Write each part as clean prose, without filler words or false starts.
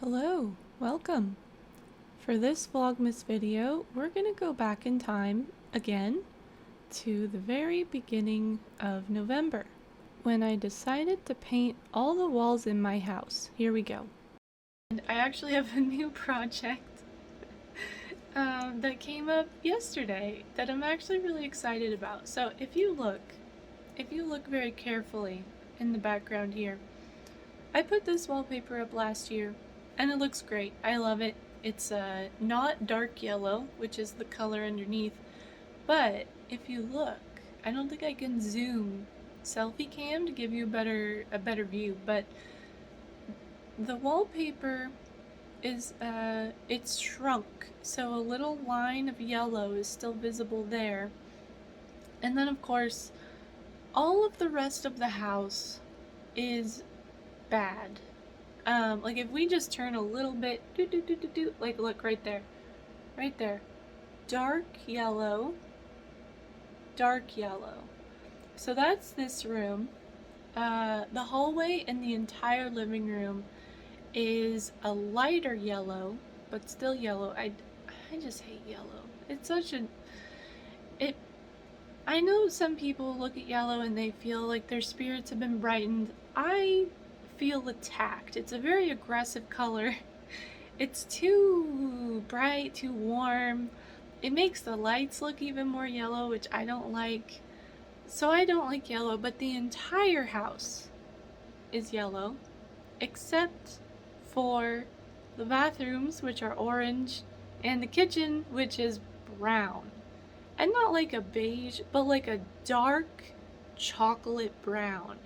Hello, welcome. For this Vlogmas video, we're going to go back in time again to the very beginning of November when I decided to paint all the walls in my house. Here we go. And I actually have a new project that came up yesterday that I'm actually really excited about. So if you look very carefully in the background here, I put this wallpaper up last year and it looks great. I love it. It's not dark yellow, which is the color underneath, but if you look, I don't think I can zoom selfie cam to give you a better view, but the wallpaper is it's shrunk, so a little line of yellow is still visible there. And then of course, all of the rest of the house is bad. Like if we just turn a little bit, like look right there, dark yellow, dark yellow. So that's this room. The hallway and the entire living room is a lighter yellow, but still yellow. I just hate yellow. It's such I know some people look at yellow and they feel like their spirits have been brightened. I feel attacked. It's a very aggressive color. It's too bright, too warm. It makes the lights look even more yellow, which I don't like. So I don't like yellow, but the entire house is yellow, except for the bathrooms, which are orange, and the kitchen, which is brown. And not like a beige, but like a dark chocolate brown.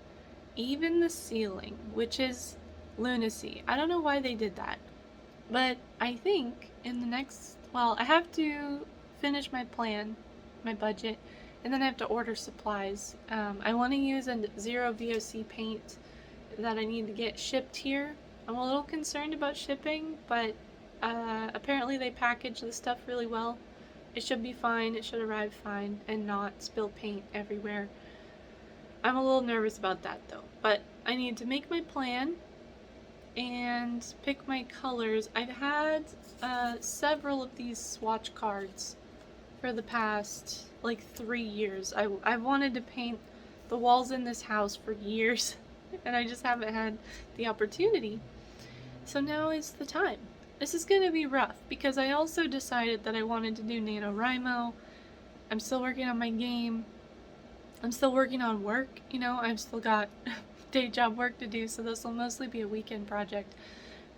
Even the ceiling, which is lunacy. I don't know why they did that. But I think in the next, well, I have to finish my plan, my budget, and then I have to order supplies. I want to use a zero VOC paint that I need to get shipped here. I'm a little concerned about shipping, but apparently they package the stuff really well. It should be fine, it should arrive fine, and not spill paint everywhere. I'm a little nervous about that though, but I need to make my plan and pick my colors. I've had several of these swatch cards for the past like 3 years. I've wanted to paint the walls in this house for years and I just haven't had the opportunity. So now is the time. This is going to be rough because I also decided that I wanted to do NaNoWriMo. I'm still working on my game. I'm still working on work, you know, I've still got day job work to do, so this will mostly be a weekend project.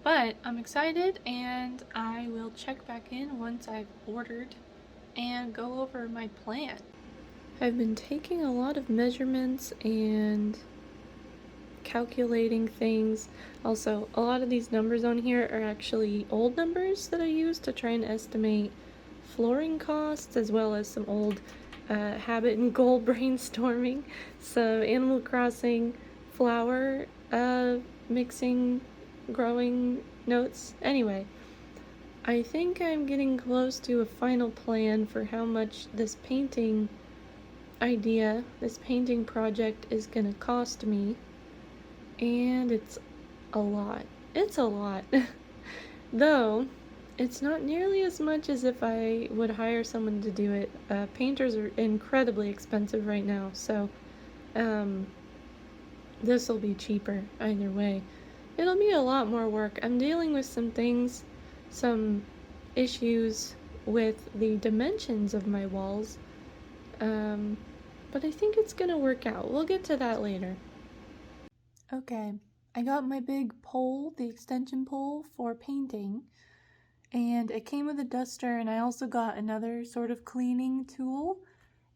But I'm excited and I will check back in once I've ordered and go over my plan. I've been taking a lot of measurements and calculating things. Also, a lot of these numbers on here are actually old numbers that I use to try and estimate flooring costs, as well as some old habit and goal brainstorming, some Animal Crossing flower mixing, growing notes. Anyway, I think I'm getting close to a final plan for how much this painting idea, this painting project is gonna cost me, and it's a lot. It's a lot. Though, it's not nearly as much as if I would hire someone to do it. Painters are incredibly expensive right now, so this will be cheaper either way. It'll be a lot more work. I'm dealing with some things, some issues with the dimensions of my walls, but I think it's gonna work out. We'll get to that later. Okay, I got my big pole, the extension pole for painting, and it came with a duster, and I also got another sort of cleaning tool,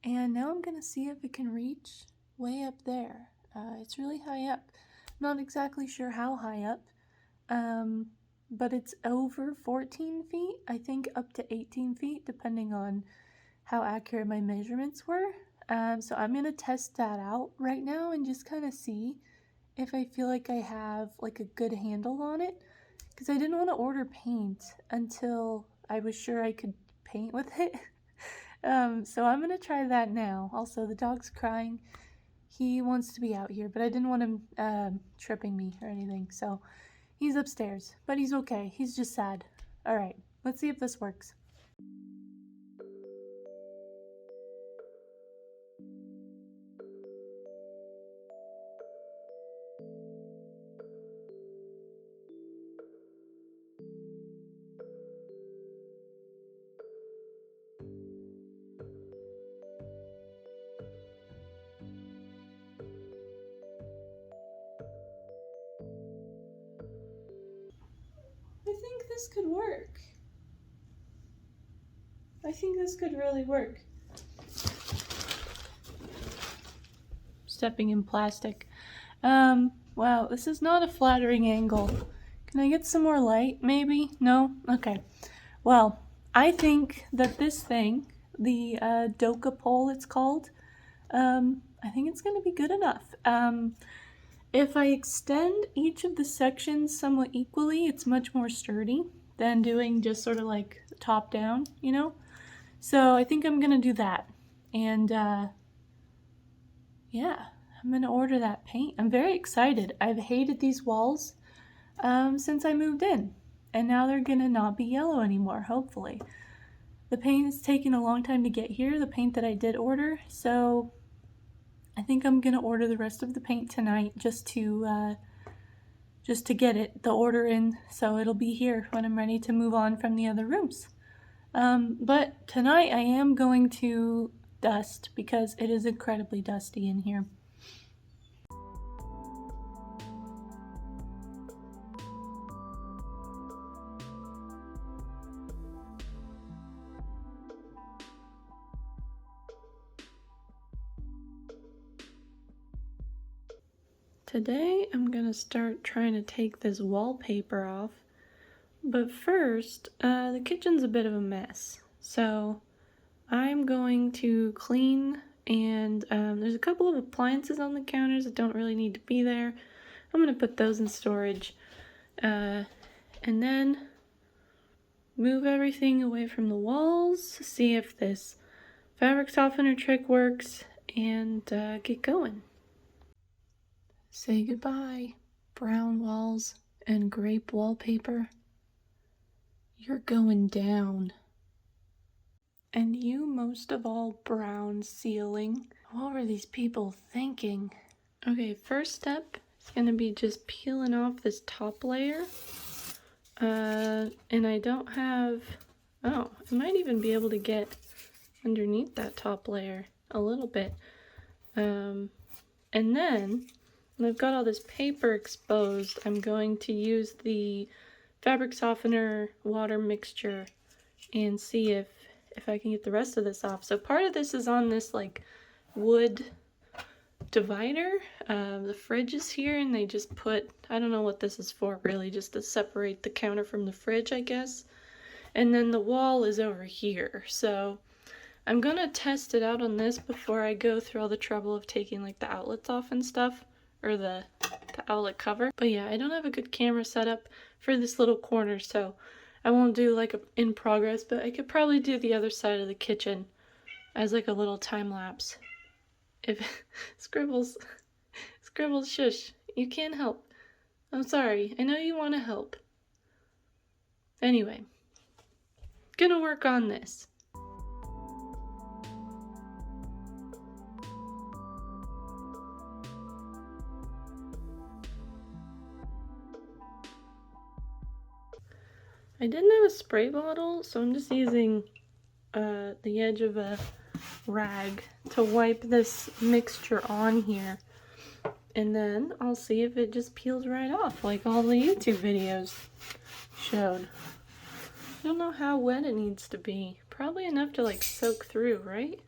and now I'm gonna see if it can reach way up there. It's really high up. I'm not exactly sure how high up, but it's over 14 feet, I think up to 18 feet, depending on how accurate my measurements were. So I'm gonna test that out right now and just kind of see if I feel like I have like a good handle on it, because I didn't want to order paint until I was sure I could paint with it. So I'm gonna try that now. Also, the dog's crying. He wants to be out here, but I didn't want him tripping me or anything, so He's upstairs, but he's okay. He's just sad. All right, let's see if this works. I think this could work. I think this could really work. Stepping in plastic. Wow, this is not a flattering angle. Can I get some more light, maybe? No? Okay. Well, I think that this thing, the Doka pole it's called, I think it's going to be good enough. If I extend each of the sections somewhat equally, it's much more sturdy than doing just sort of like top down, you know? So I think I'm going to do that. And yeah, I'm going to order that paint. I'm very excited. I've hated these walls since I moved in. And now they're going to not be yellow anymore, hopefully. The paint has taken a long time to get here, the paint that I did order, so I think I'm gonna order the rest of the paint tonight just to get the order in, so it'll be here when I'm ready to move on from the other rooms. But tonight I am going to dust because it is incredibly dusty in here. Today I'm gonna start trying to take this wallpaper off, but first, the kitchen's a bit of a mess, so I'm going to clean, and there's a couple of appliances on the counters that don't really need to be there. I'm gonna put those in storage, and then move everything away from the walls, see if this fabric softener trick works, and get going. Say goodbye, brown walls and grape wallpaper. You're going down. And you most of all, brown ceiling. What were these people thinking? Okay, first step is gonna be just peeling off this top layer. And I don't have, oh, I might even be able to get underneath that top layer a little bit. And then, when I've got all this paper exposed, I'm going to use the fabric softener water mixture and see if I can get the rest of this off. So part of this is on this like wood divider. The fridge is here and they just put, I don't know what this is for really, just to separate the counter from the fridge, I guess. And then the wall is over here. So I'm gonna test it out on this before I go through all the trouble of taking like the outlets off and stuff, or the outlet cover. But yeah, I don't have a good camera setup for this little corner, so I won't do like a in progress, but I could probably do the other side of the kitchen as like a little time lapse. If Scribbles, shush, you can't help. I'm sorry, I know you want to help. Anyway, gonna work on this. I didn't have a spray bottle, so I'm just using the edge of a rag to wipe this mixture on here. And then I'll see if it just peels right off, like all the YouTube videos showed. I don't know how wet it needs to be. Probably enough to like soak through, right?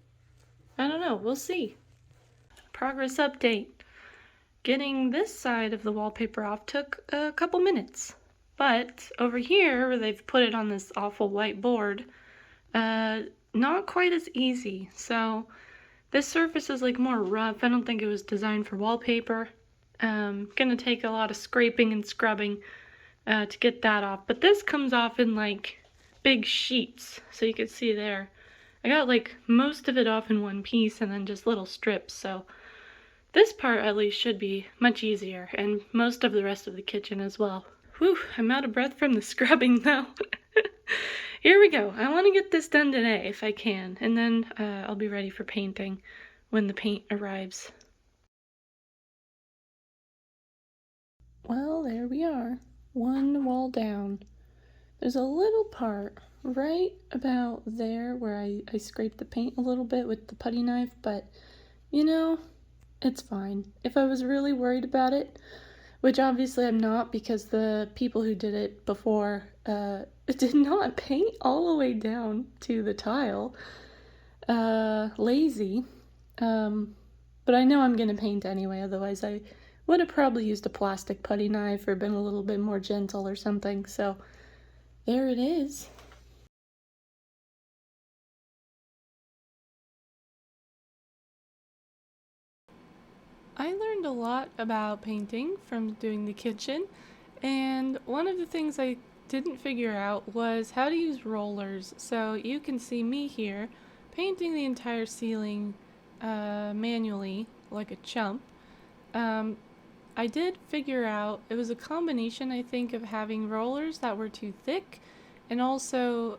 I don't know, we'll see. Progress update. Getting this side of the wallpaper off took a couple minutes. But over here, where they've put it on this awful white board, not quite as easy. So this surface is like more rough. I don't think it was designed for wallpaper. Gonna take a lot of scraping and scrubbing to get that off. But this comes off in like big sheets, so you can see there. I got like most of it off in one piece and then just little strips. So this part at least should be much easier, and most of the rest of the kitchen as well. Whew, I'm out of breath from the scrubbing though. Here we go. I want to get this done today if I can, and then I'll be ready for painting when the paint arrives. Well, there we are. One wall down. There's a little part right about there where I scraped the paint a little bit with the putty knife, but you know, it's fine. If I was really worried about it, which obviously I'm not because the people who did it before did not paint all the way down to the tile. Lazy. But I know I'm gonna paint anyway, otherwise I would have probably used a plastic putty knife or been a little bit more gentle or something, so there it is. I learned a lot about painting from doing the kitchen, and one of the things I didn't figure out was how to use rollers. So you can see me here painting the entire ceiling manually like a chump. Um, I did figure out it was a combination, I think, of having rollers that were too thick and also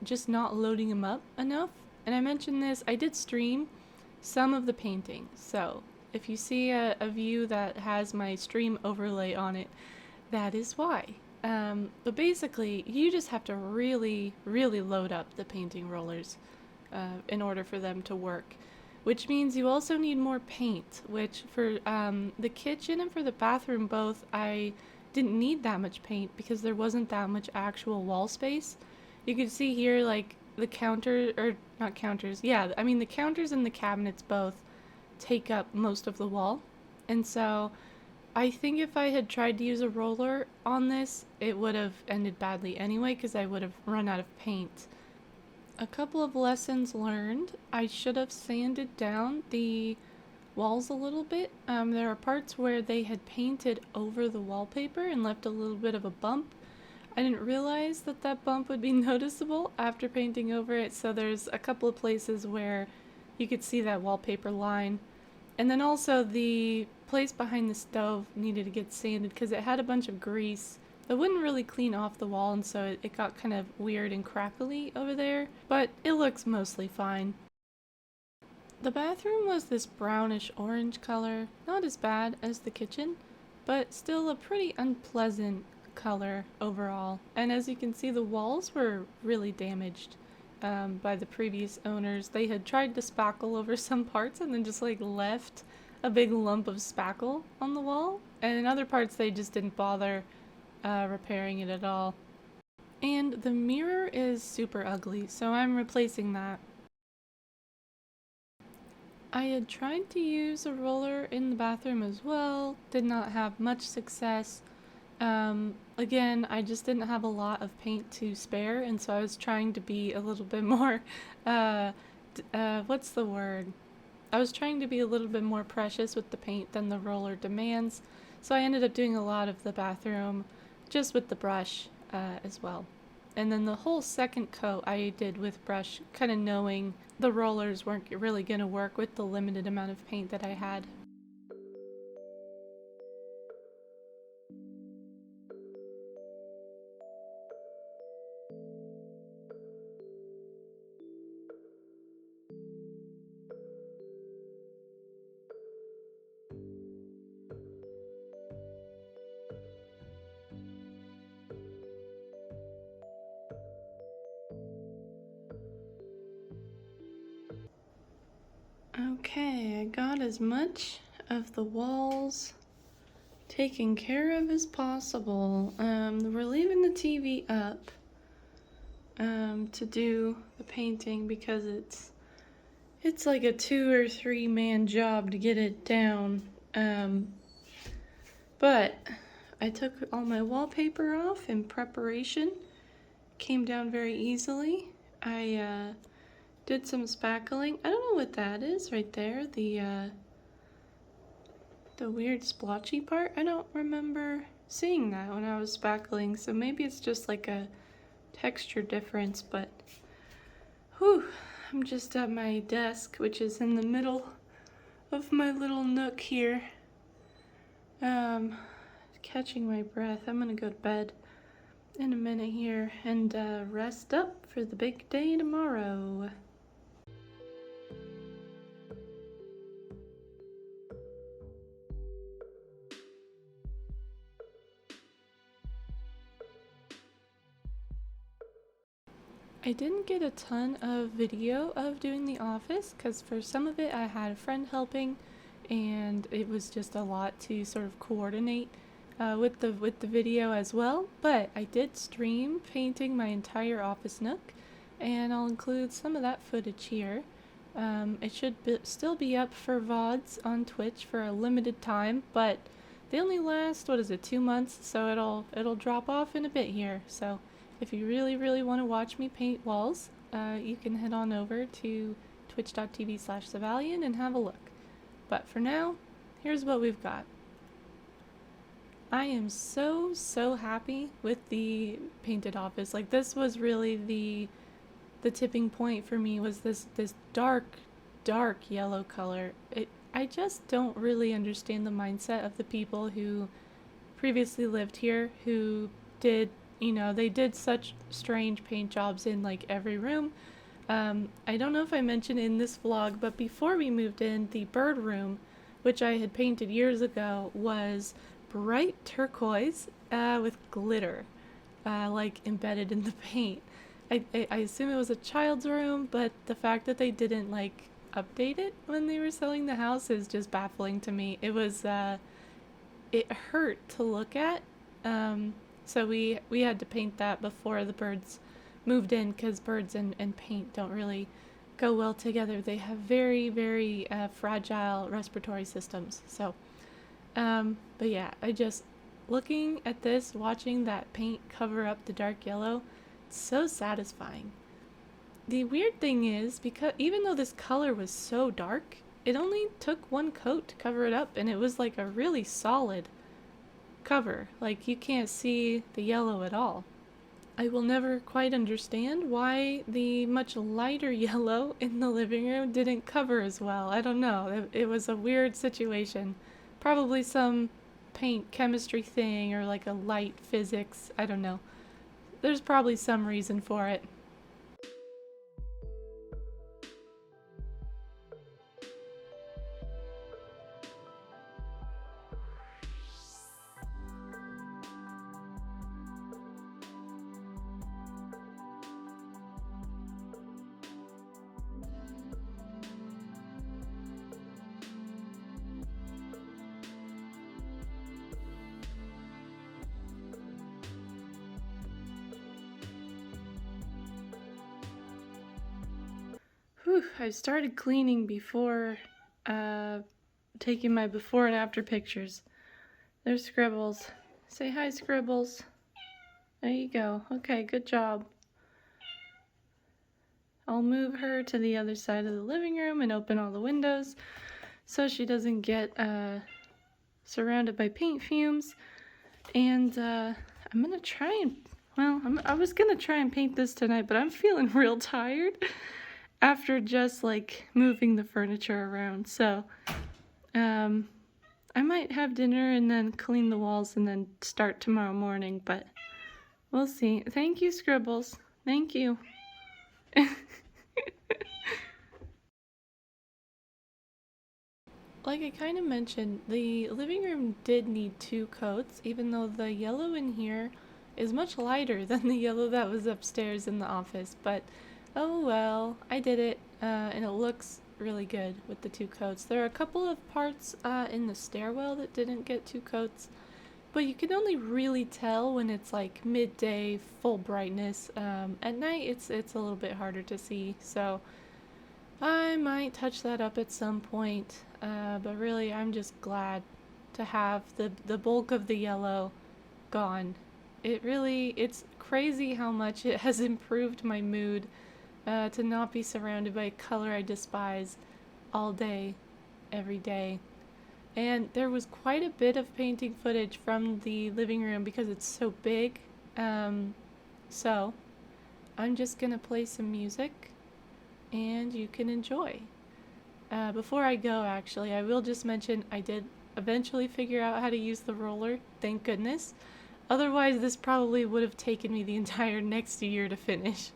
just not loading them up enough. And I mentioned this, I did stream some of the painting. So if you see a view that has my stream overlay on it, that is why. But basically, you just have to really, really load up the painting rollers in order for them to work. Which means you also need more paint, which for the kitchen and for the bathroom both, I didn't need that much paint because there wasn't that much actual wall space. You can see here, like, the counter, or not counters, yeah, I mean the counters and the cabinets both take up most of the wall. And so I think if I had tried to use a roller on this, it would have ended badly anyway because I would have run out of paint. A couple of lessons learned. I should have sanded down the walls a little bit. There are parts where they had painted over the wallpaper and left a little bit of a bump. I didn't realize that that bump would be noticeable after painting over it, so there's a couple of places where you could see that wallpaper line. And then also the place behind the stove needed to get sanded because it had a bunch of grease that wouldn't really clean off the wall, and so it got kind of weird and crackly over there, but it looks mostly fine. The bathroom was this brownish orange color, not as bad as the kitchen, but still a pretty unpleasant color overall. And as you can see, the walls were really damaged by the previous owners. They had tried to spackle over some parts and then just like left a big lump of spackle on the wall, and in other parts they just didn't bother repairing it at all. And the mirror is super ugly, so I'm replacing that. I had tried to use a roller in the bathroom as well, did not have much success. Again, I just didn't have a lot of paint to spare, and so I was trying to be a little bit more, what's the word? I was trying to be a little bit more precious with the paint than the roller demands, so I ended up doing a lot of the bathroom just with the brush as well. And then the whole second coat I did with brush, kind of knowing the rollers weren't really going to work with the limited amount of paint that I had. Okay, I got as much of the walls taken care of as possible. We're leaving the TV up to do the painting because it's like a 2 or 3 man job to get it down. But I took all my wallpaper off in preparation. Came down very easily. I did some spackling. I don't know what that is right there. The weird splotchy part. I don't remember seeing that when I was spackling, so maybe it's just like a texture difference, but whew, I'm just at my desk, which is in the middle of my little nook here. catching my breath. I'm gonna go to bed in a minute here and rest up for the big day tomorrow. I didn't get a ton of video of doing the office because for some of it I had a friend helping and it was just a lot to sort of coordinate with the video as well, but I did stream painting my entire office nook and I'll include some of that footage here. It should still be up for VODs on Twitch for a limited time, but they only last, 2 months, so it'll drop off in a bit here. So if you really want to watch me paint walls, you can head on over to twitch.tv/Savalian and have a look. But for now, here's what we've got. I am so happy with the painted office. Like, this was really the tipping point for me, was this dark yellow color. I just don't really understand the mindset of the people who previously lived here, who did, they did such strange paint jobs in like every room. I don't know if I mentioned in this vlog, but before we moved in, the bird room, which I had painted years ago, was bright turquoise with glitter like embedded in the paint. I assume it was a child's room, but the fact that they didn't like update it when they were selling the house is just baffling to me. It was it hurt to look at, so we had to paint that before the birds moved in, because birds and paint don't really go well together. They have very fragile respiratory systems. So but yeah, looking at this, watching that paint cover up the dark yellow, it's so satisfying. The weird thing is, because even though this color was so dark, it only took one coat to cover it up, and it was like a really solid cover. Like, you can't see the yellow at all. I will never quite understand why the much lighter yellow in the living room didn't cover as well. I don't know. It was a weird situation. Probably some paint chemistry thing, or like a light physics. I don't know. There's probably some reason for it. Whew, I started cleaning before taking my before and after pictures. There's Scribbles. Say hi, Scribbles. There you go. Okay, good job. I'll move her to the other side of the living room and open all the windows so she doesn't get surrounded by paint fumes. And I'm gonna try and, I was gonna try and paint this tonight, but I'm feeling real tired after just like moving the furniture around. So I might have dinner and then clean the walls and then start tomorrow morning, but we'll see. Thank you, Scribbles. Thank you. Like I kind of mentioned, the living room did need 2 coats, even though the yellow in here is much lighter than the yellow that was upstairs in the office. But oh well, I did it, and it looks really good with the 2 coats. There are a couple of parts in the stairwell that didn't get 2 coats, but you can only really tell when it's like midday, full brightness. At night, it's a little bit harder to see, so I might touch that up at some point. But really, I'm just glad to have the bulk of the yellow gone. It's crazy how much it has improved my mood to not be surrounded by a color I despise all day, every day. And there was quite a bit of painting footage from the living room because it's so big. So I'm just gonna play some music and you can enjoy. Before I go, actually, I will just mention I did eventually figure out how to use the roller, thank goodness. Otherwise, this probably would have taken me the entire next year to finish.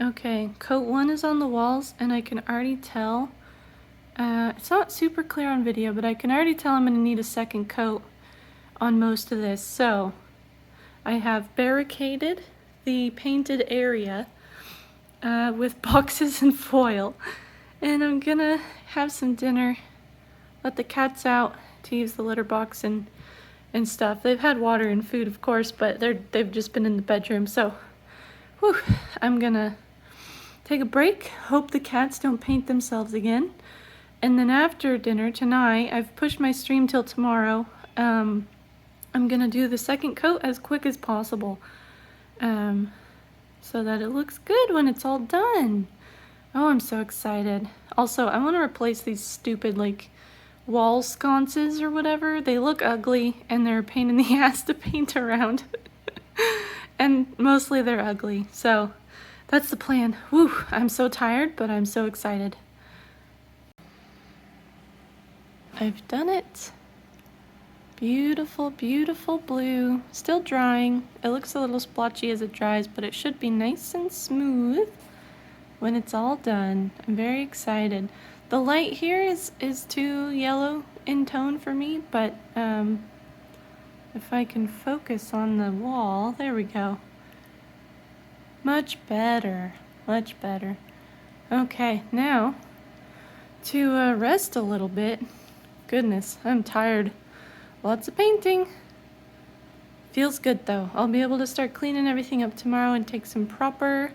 Okay, coat 1 is on the walls, and I can already tell, it's not super clear on video, but I can already tell I'm going to need a second coat on most of this. So, I have barricaded the painted area with boxes and foil, and I'm gonna have some dinner, let the cats out to use the litter box, and and stuff. They've had water and food, of course, but they've just been in the bedroom. So, whew, I'm gonna take a break, hope the cats don't paint themselves again. And then after dinner tonight, I've pushed my stream till tomorrow. I'm gonna do the second coat as quick as possible, so that it looks good when it's all done. Oh, I'm so excited. Also, I want to replace these stupid, like, wall sconces or whatever. They look ugly and they're a pain in the ass to paint around. And mostly they're ugly. So that's the plan. Whew, I'm so tired, but I'm so excited. I've done it. Beautiful, beautiful blue. Still drying. It looks a little splotchy as it dries, but it should be nice and smooth when it's all done. I'm very excited. The light here is too yellow in tone for me, but if I can focus on the wall, there we go. Much better, much better. Okay, now to rest a little bit. Goodness, I'm tired. Lots of painting. Feels good though. I'll be able to start cleaning everything up tomorrow and take some proper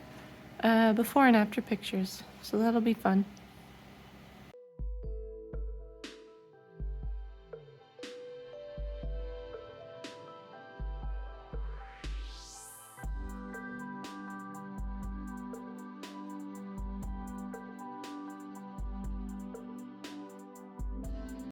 before and after pictures. So that'll be fun.